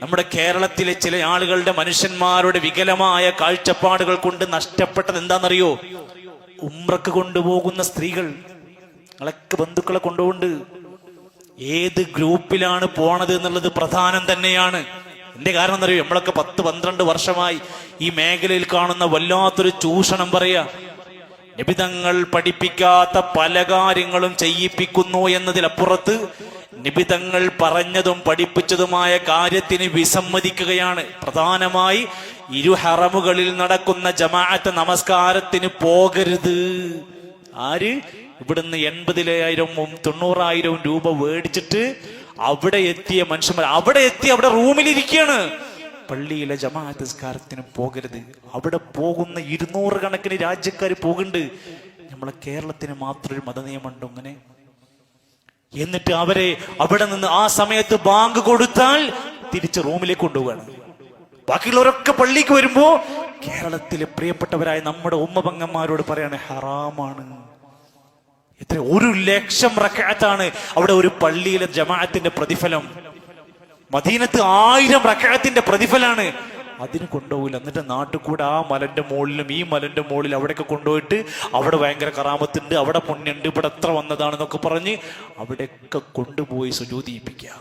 നമ്മുടെ കേരളത്തിലെ ചില ആളുകളുടെ, മനുഷ്യന്മാരുടെ വികലമായ കാഴ്ചപ്പാടുകൾ കൊണ്ട് നഷ്ടപ്പെട്ടത് എന്താണെന്നറിയോ? ഉംറക്ക് കൊണ്ടുപോകുന്ന സ്ത്രീകൾ, നിങ്ങളൊക്കെ ബന്ധുക്കളെ കൊണ്ടുകൊണ്ട് ഏത് ഗ്രൂപ്പിലാണ് പോണത് എന്നുള്ളത് പ്രധാനം തന്നെയാണ്. എന്റെ കാരണം എന്നറിയോ? നമ്മളൊക്കെ 10-12 വർഷമായി ഈ മേഖലയിൽ കാണുന്ന വല്ലാത്തൊരു ചൂഷണം പറയാ. നിബിതങ്ങൾ പഠിപ്പിക്കാത്ത പല കാര്യങ്ങളും ചെയ്യിപ്പിക്കുന്നു എന്നതിലപ്പുറത്ത് നിബിതങ്ങൾ പറഞ്ഞതും പഠിപ്പിച്ചതുമായ കാര്യത്തിന് വിസമ്മതിക്കുകയാണ്. പ്രധാനമായി ഇരുഹറമുകളിൽ നടക്കുന്ന ജമാഅത്ത് നമസ്കാരത്തിന് പോകരുത്. ആര്? ഇവിടുന്ന് 80,000-90,000 രൂപ മേടിച്ചിട്ട് അവിടെ എത്തിയ മനുഷ്യന്മാർ അവിടെ റൂമിലിരിക്കുകയാണ്. പള്ളിയിലെ ജമാഅത്ത് നിസ്കാരത്തിന് പോകരുത്. അവിടെ പോകുന്ന 200 കണക്കിന് രാജ്യക്കാർ പോകുന്നുണ്ട്. നമ്മളെ കേരളത്തിന് മാത്രം ഒരു മതനിയമമുണ്ട് അങ്ങനെ. എന്നിട്ട് അവരെ അവിടെ നിന്ന് ആ സമയത്ത് ബാങ്ക് കൊടുത്താൽ തിരിച്ച് റൂമിലേക്ക് കൊണ്ടുപോവാണ്. ബാക്കിയുള്ളവരൊക്കെ പള്ളിക്ക് വരുമ്പോ കേരളത്തിലെ പ്രിയപ്പെട്ടവരായ നമ്മുടെ ഉമ്മപെങ്ങന്മാരോട് പറയാണ് ഹറാമാണ്. എത്ര 1,00,000 റക്അത്താണ് അവിടെ ഒരു പള്ളിയിലെ ജമാഅത്തിന്റെ പ്രതിഫലം. മദീനത്ത് 1000 റക്അത്തിന്റെ പ്രതിഫലാണ്. അതിന് കൊണ്ടുപോകില്ല. എന്നിട്ട് നാട്ടിൽ കൂടെ ആ മലന്റെ മുകളിലും ഈ മലന്റെ മുകളിൽ അവിടെയൊക്കെ കൊണ്ടുപോയിട്ട് അവിടെ ഭയങ്കര കറാമത്തുണ്ട്, അവിടെ പുണ്യുണ്ട്, ഇവിടെ എത്ര വന്നതാണെന്നൊക്കെ പറഞ്ഞ് അവിടെയൊക്കെ കൊണ്ടുപോയി സുജൂദിപ്പിക്കുക.